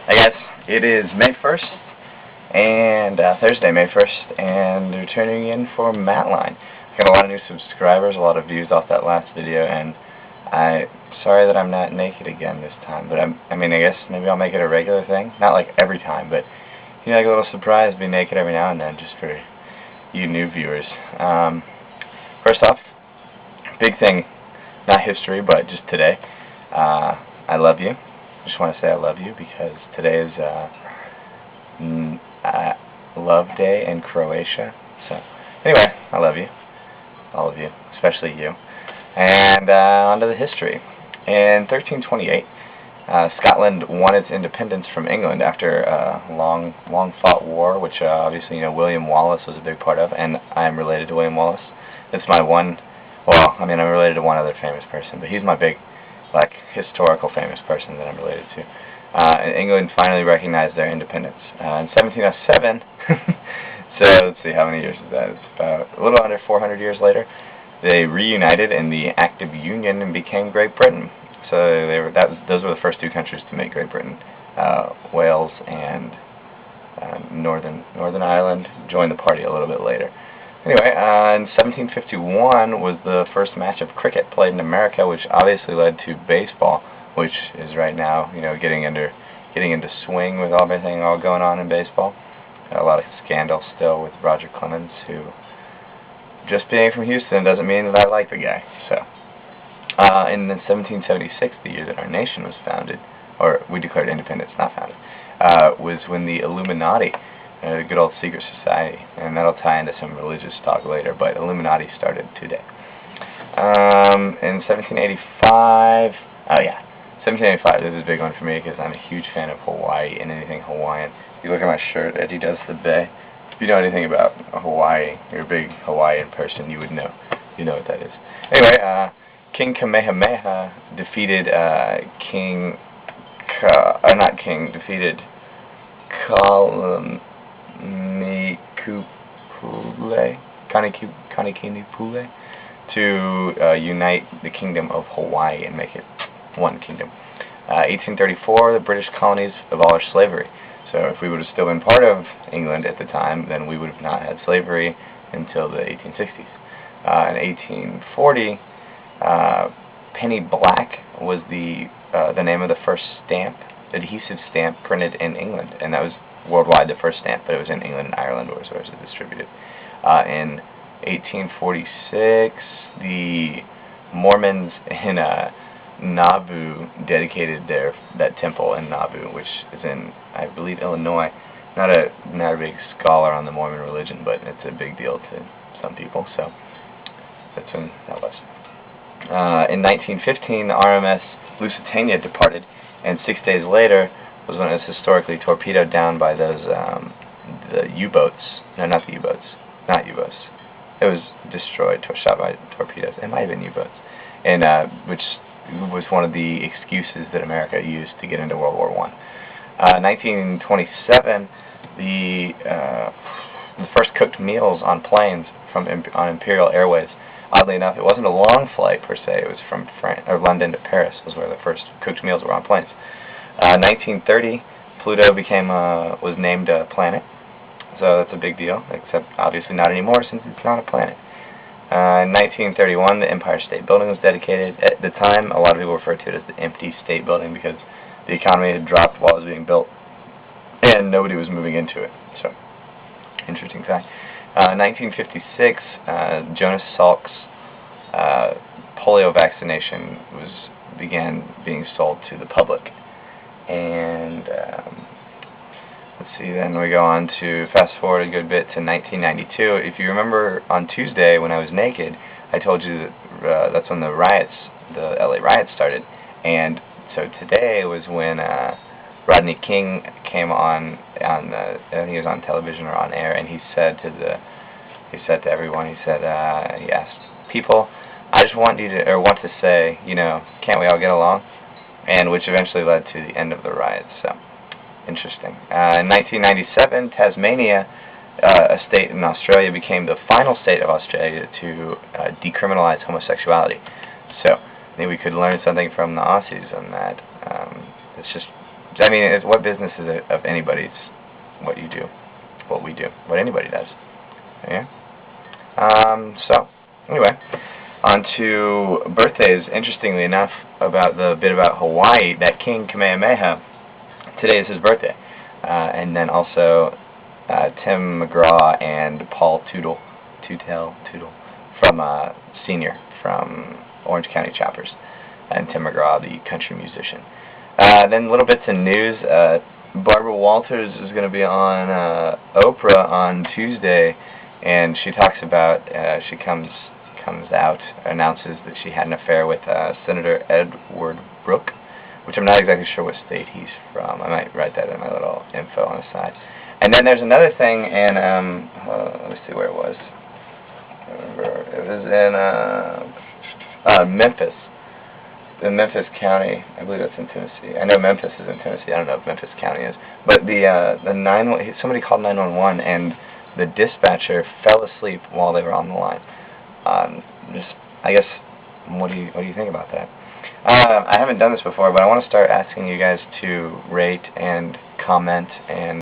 Hi guys, it is May 1st, and Thursday, May 1st, and they're tuning in for matLine. I got a lot of new subscribers, a lot of views off that last video, and I'm sorry that I'm not naked again this time, but I guess maybe I'll make it a regular thing. Not like every time, but, you know, like a little surprise, be naked every now and then, just for you new viewers. First off, big thing, not history, but just today, I love you. Just want to say I love you because today is Love Day in Croatia. So anyway, I love you, all of you, especially you. And on to the history. In 1328, Scotland won its independence from England after a long-fought war, which obviously, you know, William Wallace was a big part of, and I'm related to William Wallace. It's my one, well, I'm related to one other famous person, but he's my big, like, historical famous person that I'm related to. And England finally recognized their independence. In 1707, so let's see, how many years is that? It's about a little under 400 years later, they reunited in the Act of Union and became Great Britain. So those were the first two countries to make Great Britain. Wales and Northern Ireland joined the party a little bit later. Anyway, in 1751 was the first match of cricket played in America, which obviously led to baseball, which is right now, you know, getting into swing with everything all going on in baseball. A lot of scandal still with Roger Clemens, who, just being from Houston doesn't mean that I like the guy. So, in 1776, the year that our nation was founded, or we declared independence, not founded, was when the Illuminati, a good old secret society, and that'll tie into some religious talk later, but Illuminati started today. In 1785, 1785, this is a big one for me because I'm a huge fan of Hawaii and anything Hawaiian. If you look at my shirt, Eddie does the Bay. If you know anything about Hawaii, you're a big Hawaiian person, you would know. You know what that is. Anyway, King Kamehameha defeated defeated Kanikupule to unite the kingdom of Hawaii and make it one kingdom. 1834, the British colonies abolished slavery. So if we would have still been part of England at the time, then we would have not had slavery until the 1860s. In 1840, penny black was the name of the first adhesive stamp printed in England, and that was worldwide the first stamp, but it was in England and Ireland where it was distributed. In 1846, the Mormons in Nauvoo dedicated that temple in Nauvoo, which is in, I believe, Illinois. Not a big scholar on the Mormon religion, but it's a big deal to some people. So that's when that was. In 1915, the RMS Lusitania departed, and 6 days later was when it was historically torpedoed down by those the U-boats. No, not the U-boats. Not U-boats. It was destroyed, shot by torpedoes. It might have been U-boats, and which was one of the excuses that America used to get into World War I. 1927, the first cooked meals on planes on Imperial Airways. Oddly enough, it wasn't a long flight per se. It was from London to Paris was where the first cooked meals were on planes. 1930, Pluto was named a planet, so that's a big deal. Except obviously not anymore since it's not a planet. In 1931, the Empire State Building was dedicated. At the time, a lot of people referred to it as the empty state building because the economy had dropped while it was being built, and nobody was moving into it. So, interesting fact. 1956, Jonas Salk's polio vaccination began being sold to the public. And let's see, then we go on to fast forward a good bit to 1992. If you remember on Tuesday when I was naked, I told you that that's when the LA riots started. And so today was when Rodney King came on I think he was on television or on air, and he said to everyone, he asked people, I just want to say, you know, can't we all get along? And which eventually led to the end of the riots. So, interesting. In 1997, Tasmania, a state in Australia, became the final state of Australia to decriminalize homosexuality. So, maybe we could learn something from the Aussies on that. It's just I mean, what business is it of anybody's what you do, what we do, what anybody does? Yeah. So, anyway, on to birthdays. Interestingly enough, about the bit about Hawaii, that King Kamehameha, today is his birthday. And then also Tim McGraw and Paul Tootle from Senior from Orange County Choppers, and Tim McGraw, the country musician. Then little bits of news. Barbara Walters is going to be on Oprah on Tuesday, and she talks about she comes out, announces that she had an affair with Senator Edward Brooke, which I'm not exactly sure what state he's from. I might write that in my little info on the side. And then there's another thing in let me see where it was. I remember it was in Memphis. In Memphis County, I believe that's in Tennessee. I know Memphis is in Tennessee. I don't know if Memphis County is. But somebody called 911, and the dispatcher fell asleep while they were on the line. I guess, what do you think about that? I haven't done this before, but I want to start asking you guys to rate and comment and